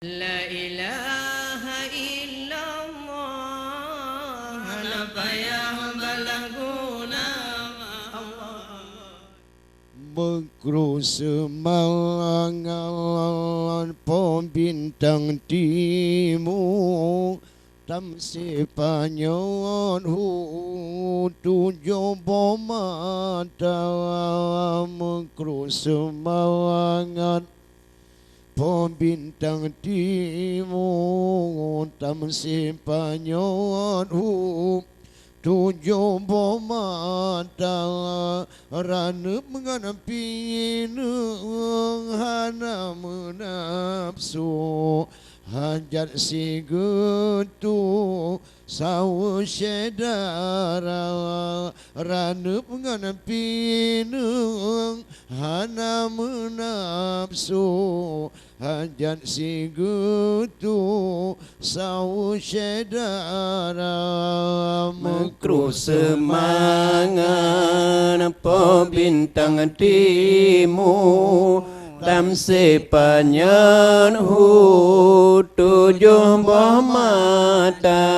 La ilaha illallah la payah balaguna Allah Berkeru semangat pembintang timur Tamsi panyon tujuh bomata Berkeru semangat pembintang timur Tamsi panyon tujuh bomata Ranep menghadapi hana menafsu Hajat si getu sawu syedara Ranep menghadapi hana menafsu Hajat si getu sawu syedara Mekru semangat pembintang timur Tam sepanyan tujuh mata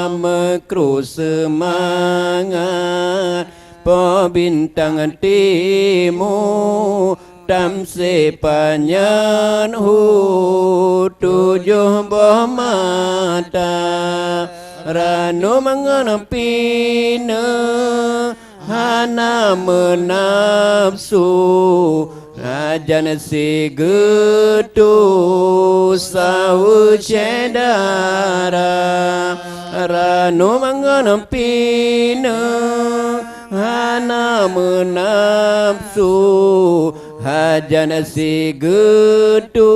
Mekru semangat pembintang timur Tam sepanyan tujuh mata Ranu mengenapina hana menafsu Rajan si getu sawu cedara Ranu mengenapina hana menafsu Hajan si getu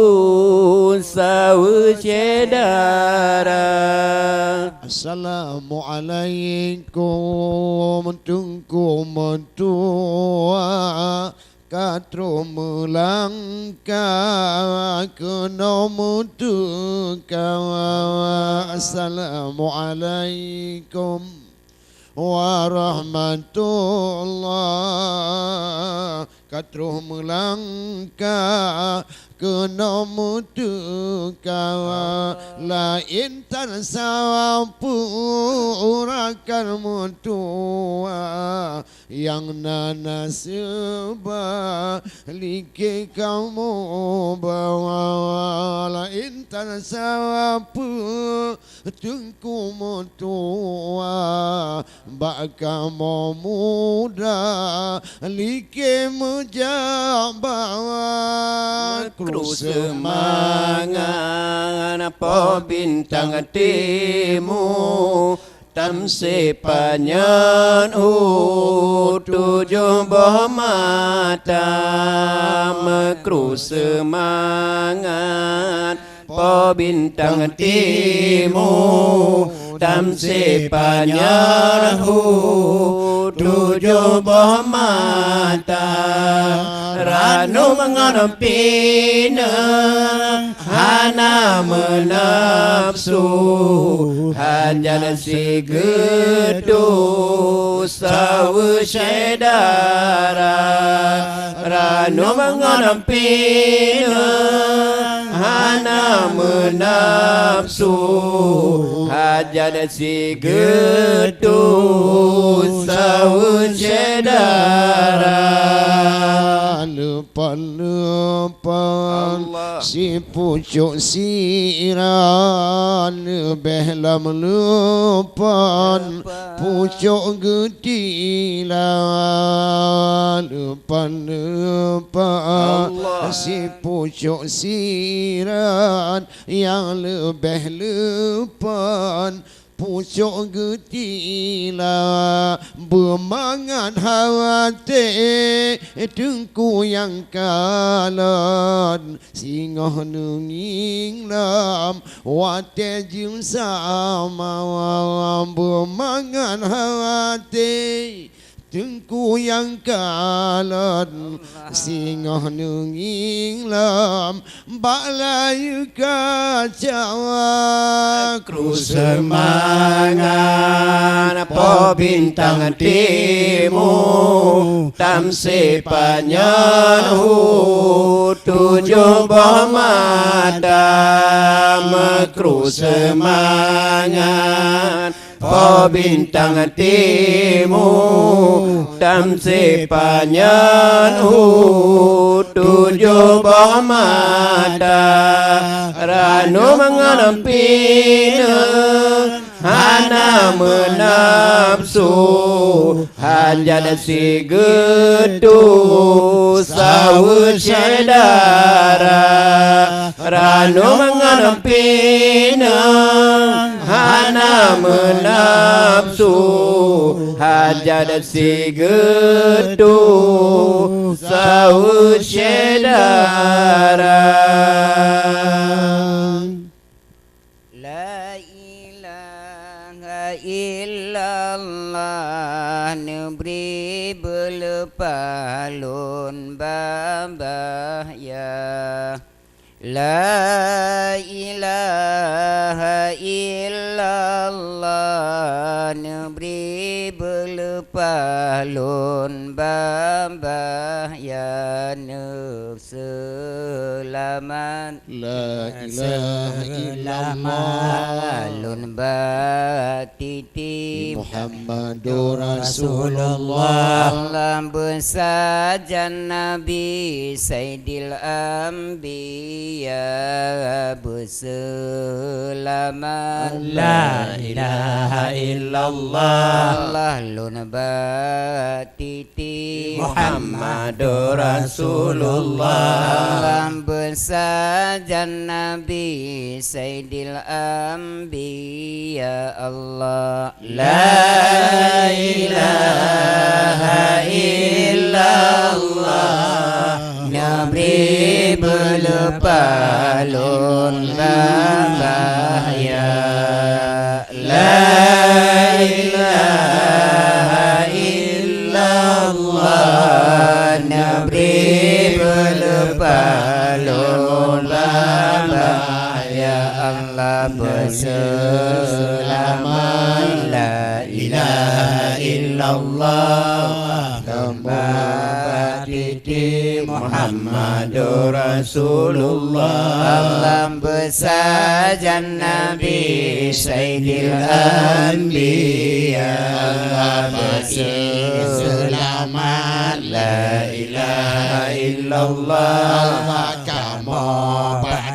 sawu cedara Assalamualaikum tungku mentua Katro melangkah kena mutuka Assalamualaikum warahmatullah Katro melangkah kena mutuka Lain tan sampurakan mutua Yang nana sebaliki kamu bawa Lain tan sampurakan mutua Baka muda like menjabat Kru semangat pembintang timur Tam sepanyan tujuh mata Mekru semangat pembintang timur Tam sepanyan tujuh mata Ranu mengenapina hana menafsu Hajan si getu sawu syedara Ranu mengenapina hana menafsu Hajan si getu sawu syedara Lepan si pucuk siran Lebih lepan pucuk getilan Lepan si pucuk siran Yang lebih lepan pucuk getila bermangat hati tengku yang kalan singoh nunging lam wate jing sama bermangat hati Tengku yang kalan Singoh nunging lam Balayu kacau Kru semangat Po bintang timur Tamsi panyan tujuh boh madam Kru semangat Po bintang timur Tamsi panyan tujuh boh madam Ranu mengampina Hana menapsu Hajat si gedu Sawu syedara Ranu mengampina Hana menapsu Hajat si gedu Sawu syedara illallah neberi belepalun babah ya La ilaha illallah neberi belepalun babah ya selamat La ilaha illallah alun batiti Muhammadur Rasulullah Allah bersajan Nabi Sayyidil Anbiya berselamat La ilaha illallah Allah lun batiti Muhammadur Rasulullah Allah bersajan Nabi Sayyidil Anbiya Allah La ilaha illallah Nabi belepalun babaya La ilaha illallah Nabi belepalun babaya Allah berselamat La ilaha illallah Titi Muhammadur Rasulullah Allah bersajan Nabi Sayyidil Anbiya Allah berselamat La ilaha illallah Kamu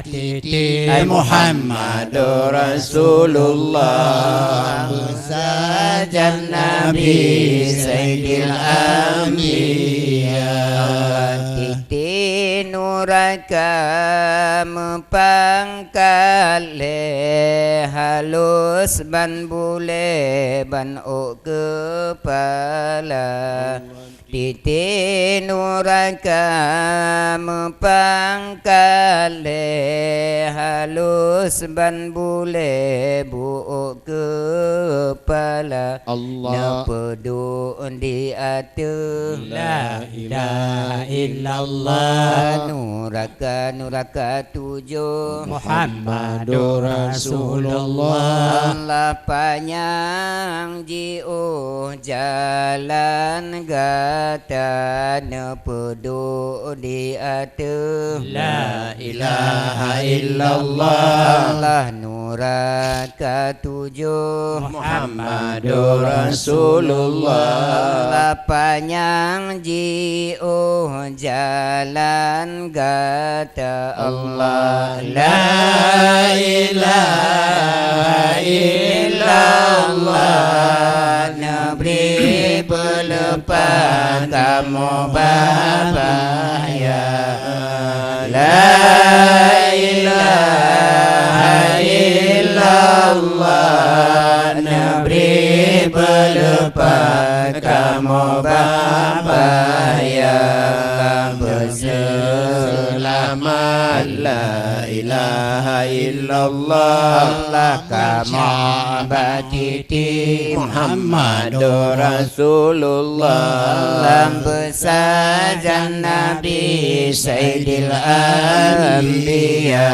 Titi Muhammadur Rasulullah bersajan Nabi Sayyidil Anbiya Titi nuraka mepangkat le halus ban bule ban kepala Titi nuraka mepangkat le halus ban bule buuk kepala Allah Nepedu di atas La ilaha illallah Nuraka tujuh Muhammadur Rasulullah Allah panjang jiu jalan gata nepedu di atas La ilaha illallah Allah nuraka tujuh Muhammadur Rasulullah Allah panjang jiu jalan gata Allah La ilaha illallah Nabri belepan kamu babaya La ilaha illallah Nabri belepan kamu babaya berselamat La ilaha illallah Kama batiti Muhammadur Rasulullah Lambesajan Nabi Sayyidil Anbiya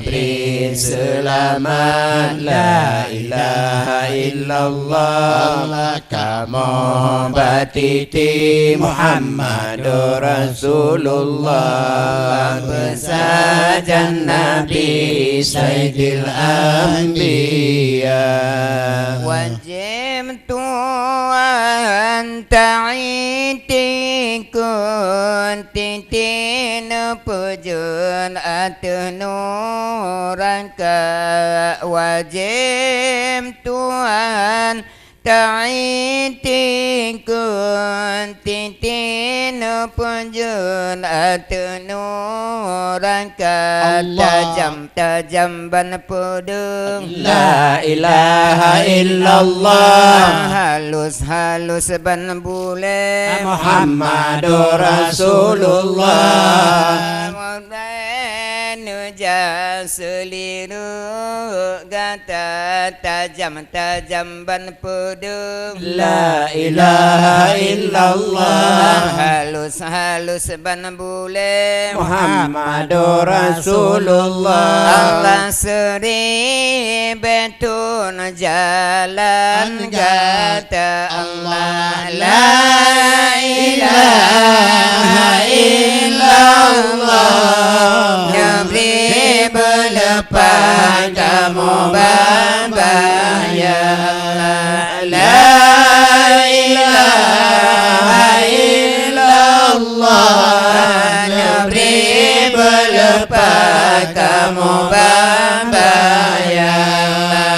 Beri selamat La ilaha illallah Kama batiti Muhammadur Rasulullah Besajan Nabi Sayyidil Anbiya Wajib tuan ta'itikun titin pujun atunuran ka wajib tuan ta'itikun titin pujun atunuran ka tajam ban pudung La ilaha illallah halus ban bule Muhammadur Rasulullah Nuja seliru gata tajam ban pudung La ilaha illallah halus ban bule Muhammadur Rasulullah Allah seri betun jalan gata Allah la ilaha illallah Nabi berlepas kamu berbahaya La ilaha illallah Nabi berlepas kamu berbahaya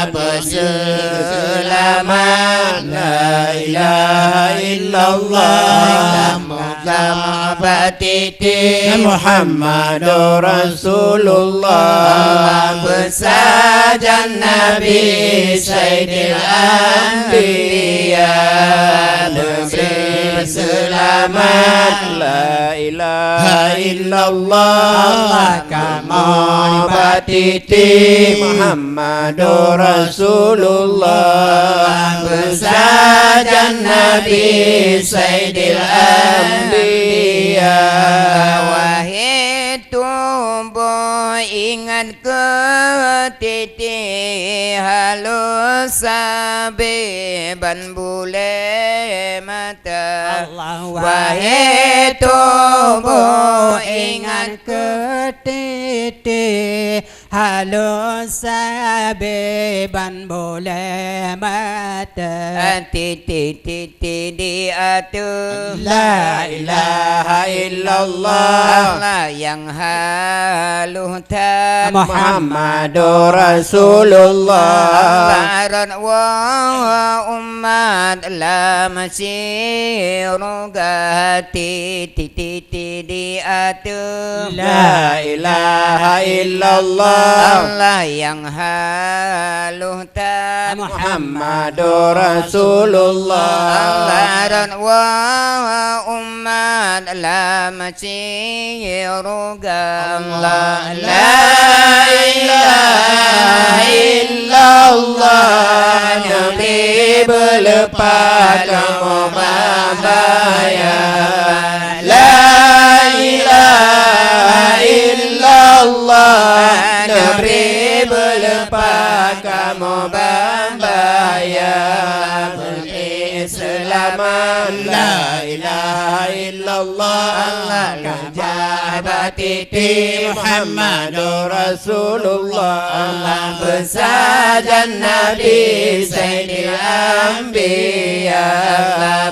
Berselamat La ilaha illallah Kama batiti Muhammadur Rasulullah Besajan Nabi Sayyidil Anbiya Beri selamat La ilaha illallah Kama batiti Muhammadur Rasulullah Besajan Nabi Sayyidil Anbiya Wahai tubuh ingat ke titik halus sabiban bule mata Wahai tubuh ingat ke titik halus sabiban bule mata titik di atur La ilaha illallah Allah yang halutan Muhammadur Rasulullah Barat wa umat la masyiru gati di atur La ilaha illallah Allah yang halutan Muhammadur Rasulullah Barat wa umat la masyiru Allah La ilaha illallah Nabi berlepas kamu berbahaya La ilaha illallah Nabi berlepas kamu berbahaya Beri selamat La ilaha illallah Batiti Muhammadur Rasulullah Besajan Nabi Sayyidil Anbiya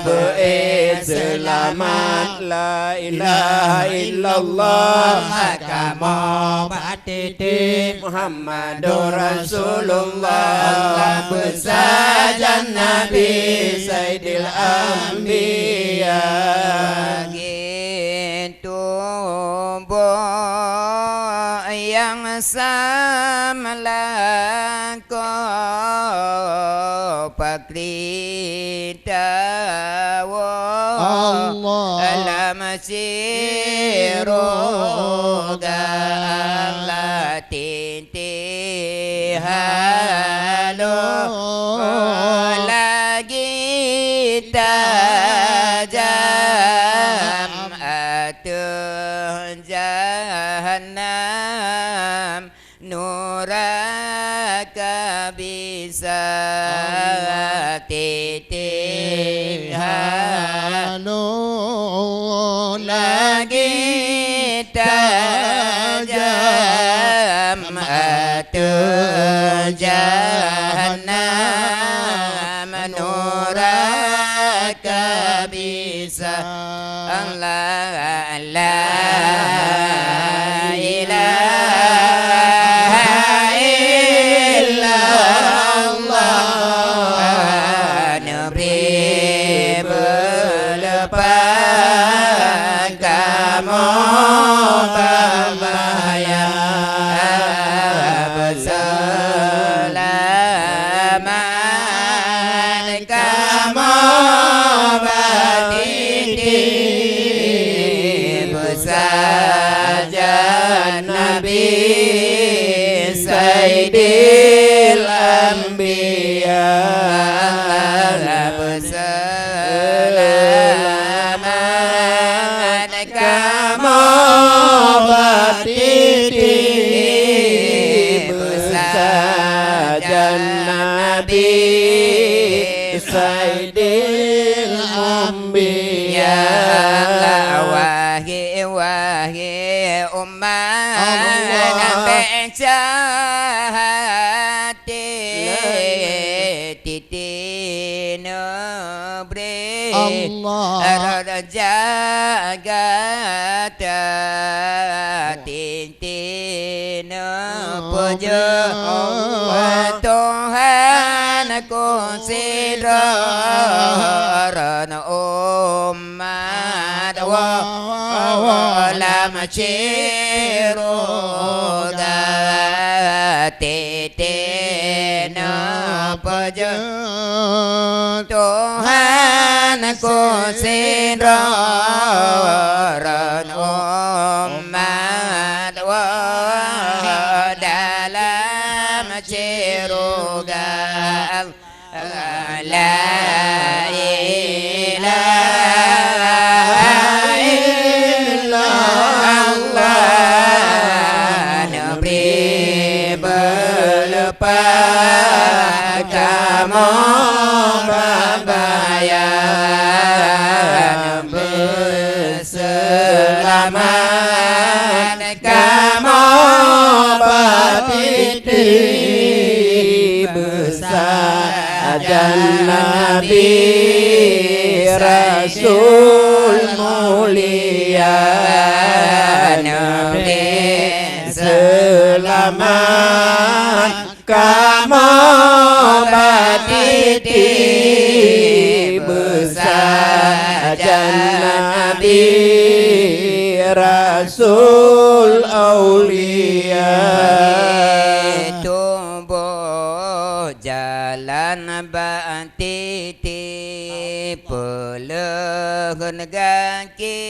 Beri selamat La ilaha illallah Kama batiti Muhammadur Rasulullah Besajan Nabi Sayyidil Anbiya yang samla ko pakrita wa Allah alam siroga jahannam nuraka bisa titik Halo lagi tajam atau jahannam nuraka bisa Allah la ilaha illallah Nabi berlepas kamu berbahaya berselamat kamu batiti bersaja Nabi Sayyidil Anbiya berselamat kamu batiti bersaja Nabi Sayyidil Anbiya wahai umat baca hati titin beri Allah jaga titin puja Tuhan ku sirana umat walam ciroga titin puja Tuhan ku sirana umat dalam ciroga la ilaha illallah Nabi berlepas kamu berbahaya berselamat kamu batiti bersaja Nabi Rasul mulia Nabi selamat kamu batiti bersaja Nabi Rasul aulia tubuh jalan batiti pelehun kaki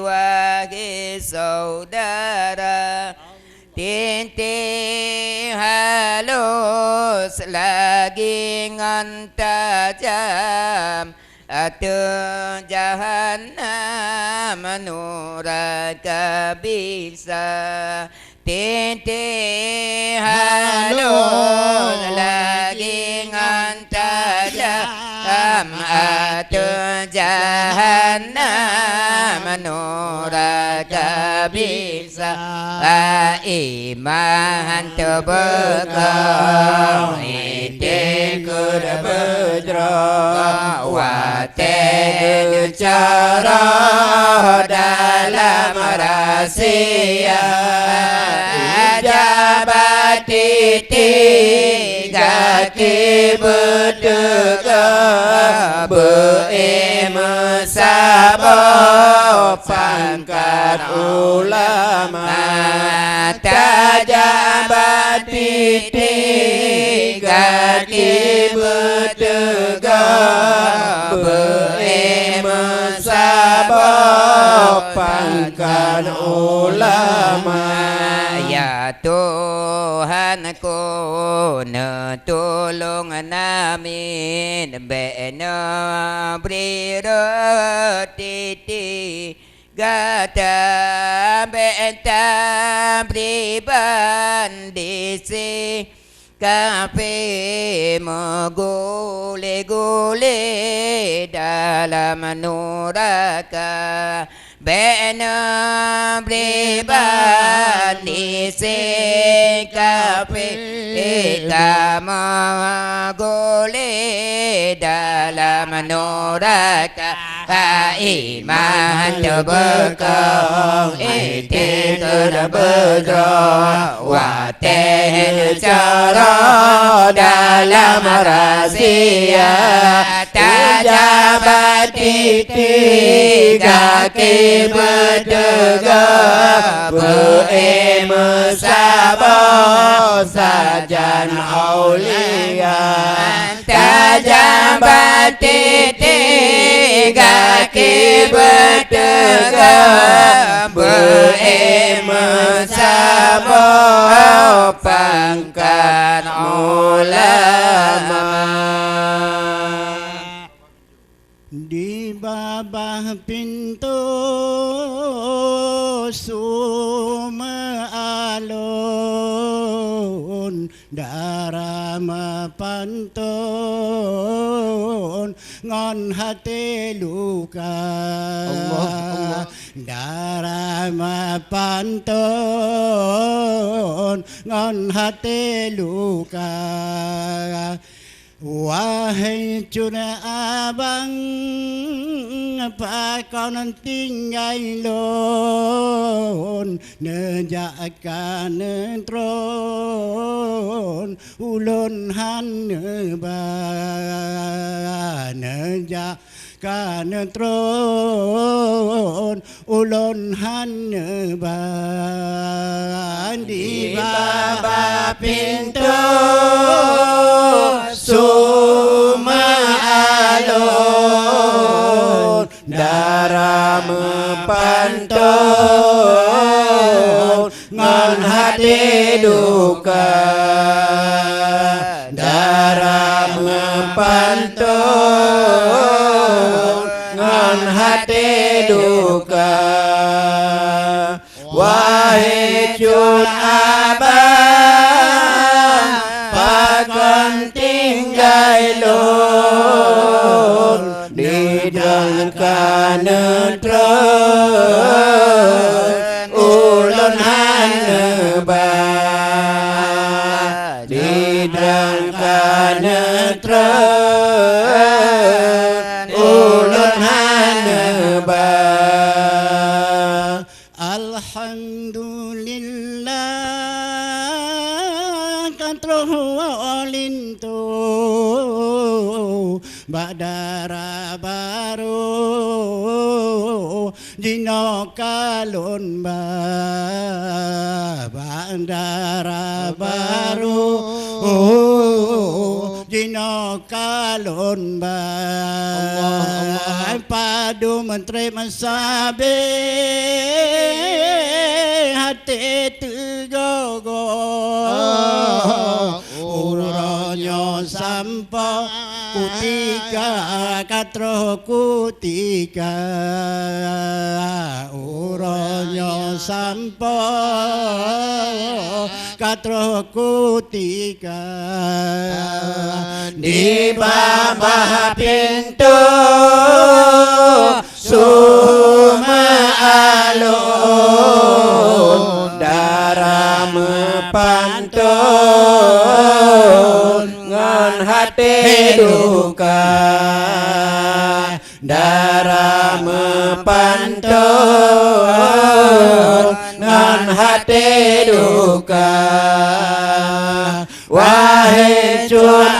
wahai saudara titik halus lagi ngantajam atau jahannam nuraka bisa titik halus lagi ngantajam atau jahannam nuraka bisa iman terbekal itikul berjro waten cara dalam rahasia jabat titik kaki berdega bersabab pangkat ulama tajabat titik kaki berdega bersabab pangkat ulama ya Tuhanku tolong namin bena beri roti gata benta pribadi si kafe menggule-gule dalam neraka bena pribadi si kafe menggule dalam neraka iman terbekong itu terberah waten cara dalam rahsia tajabat tiga kaki bertegak beremesabar sajan aulia tajabat tiga kaki bertegak beremesabar pangkat ulama di bawah pintu suma alun darama pantun ngon hati luka darama pantun ngon hati luka wahai cuna abang apa kau nanti ngailon nejakan tron ulun han ba nejakan tron ulun han ba di bawah pintu suma alun daram pantun ngon hati duka daram pantun ngon hati duka wahai cun abang pakon tinggal lon di dangkan tron ulun haneba di dangkan tron ulun haneba alhamdulillah katro walintu badara baru dino kalon bandara baru dino kalon padu menteri masabe hati tegogo uronyo sampo kutika katro kutika uronyo sampo katro kutika di bawah pintu suma alun daram pantun ngon hati duka daram pantun ngon hati duka wahai cun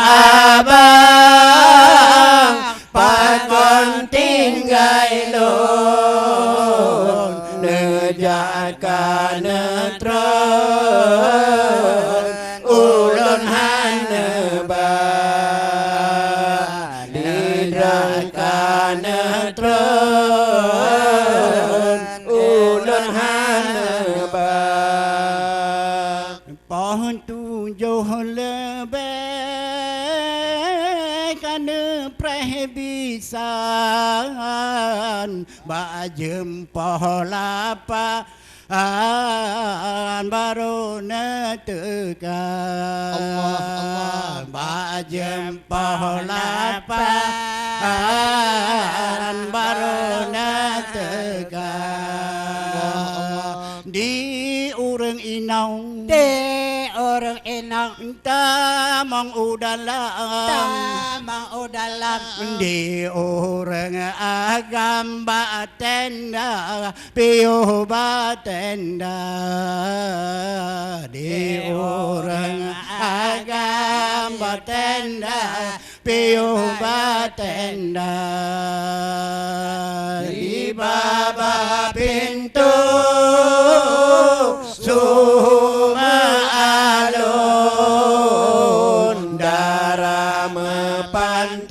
abang pakon tinggal lon nejakan tron ulun haneba didrakan tron ulun haneba pohon tujuh lebih kana preh bisa Tuhan Bajempah lapa baru netekan Allah Bajempah lapa baru netekan di urang inau Orang enak tamang udalam tamang udalam di orang agam batenda piuh batenda di orang agam batenda piuh batenda di baba pintu suma alun dara mepantun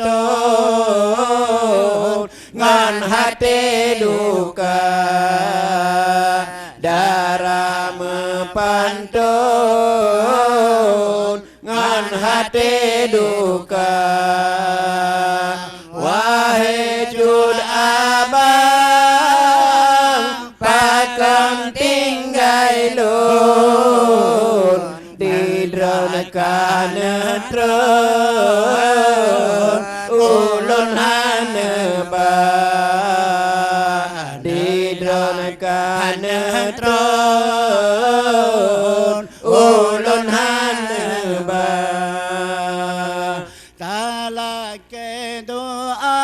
ngan hati duka dara mepantun ngan hati duka wahai jud abang pakam tinggai lun di dranakan trun ulun haneba di dranakan trun ulun haneba talake doa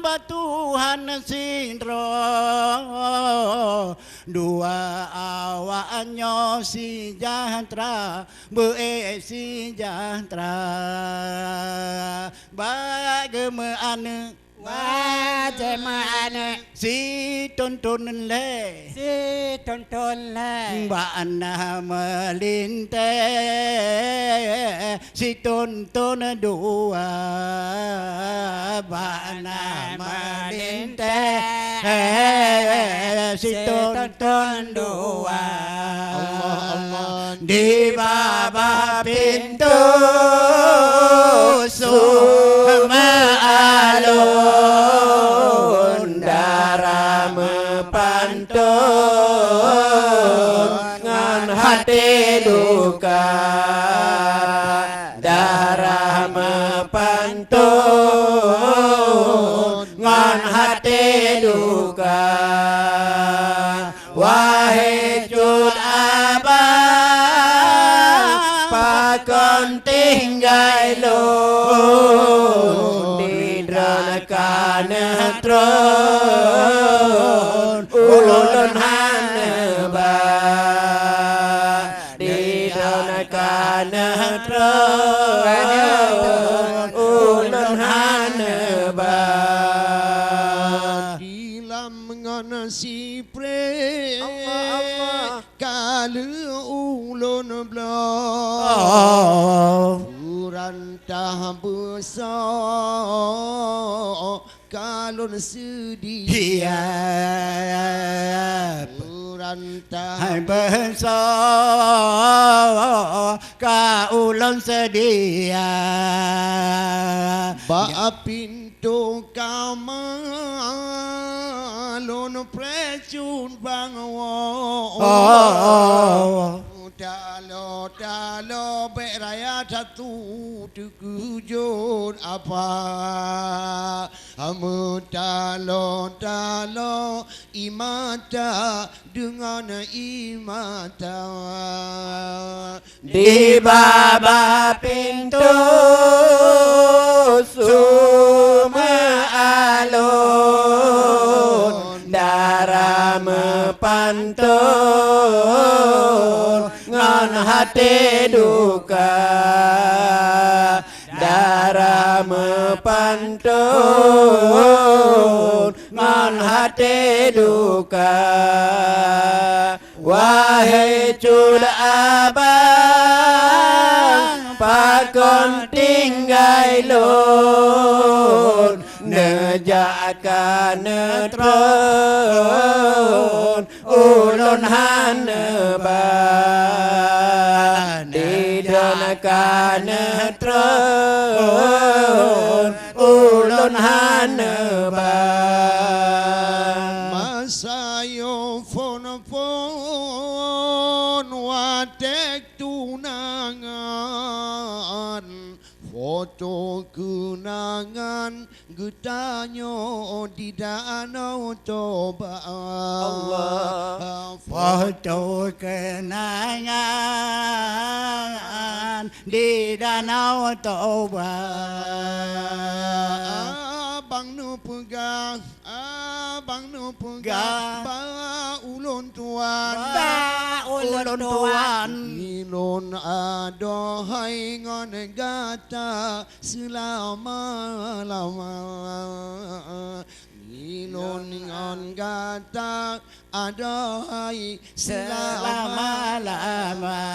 batuhan sindro dua awaknya si jahtra sejahtera bagaimana Bagaimana si tonton le si tonton le Bana melinteh si tonton dua Bana melinteh si tonton dua Allah di baba pintu suma alun dara mepantun ngan hati duka dara mepantun ngan hati duka wahai jud abang pakon tinggai lun di dranakan trun ulun haneba di dranakan trun ulun haneba Dilam ngan si pre Kalu ulun blok Urantah besar Kalun sedih Urantah hai besar ka ulun sedia Ba pintu kamalun precun bangwa Dalo beraya satu tukujun apa Amu dalo imata dengan imata di baba pintu suma alun dara mepantun ngan hati duka dara mepantun ngan hati duka wahai cud abang pakon tinggai lun nejakan trun ulun haneba di dranakan trun ulun ulun haneba Masayo fon watek tunangan foto kenangan getanyo di danau Toba Allah. Foto kenangan di danau Toba. Abang nu pegang ba ulun tuan Ulun tuan Ilun adohai ngon gata selama-lama Ilun ngon gata adohai selama-lama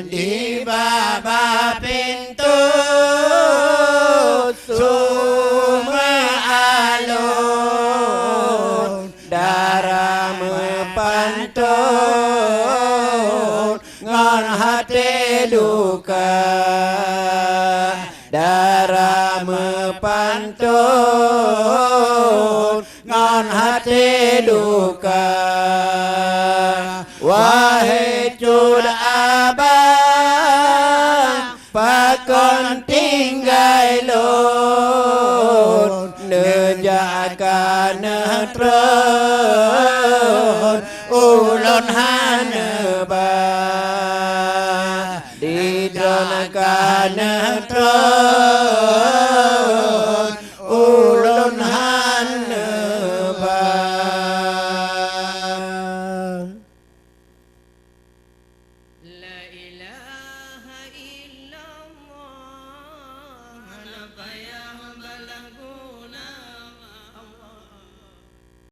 Di baba pintu Suma alun Darah mepantun Ngon hati duka Darah mepantun Ngon hati duka Wahai cud abang Pakon tinggai lun Nejaka netrun Ulun haneba Didronaka netrun Ulun haneba La ilaha illallah. Nabaya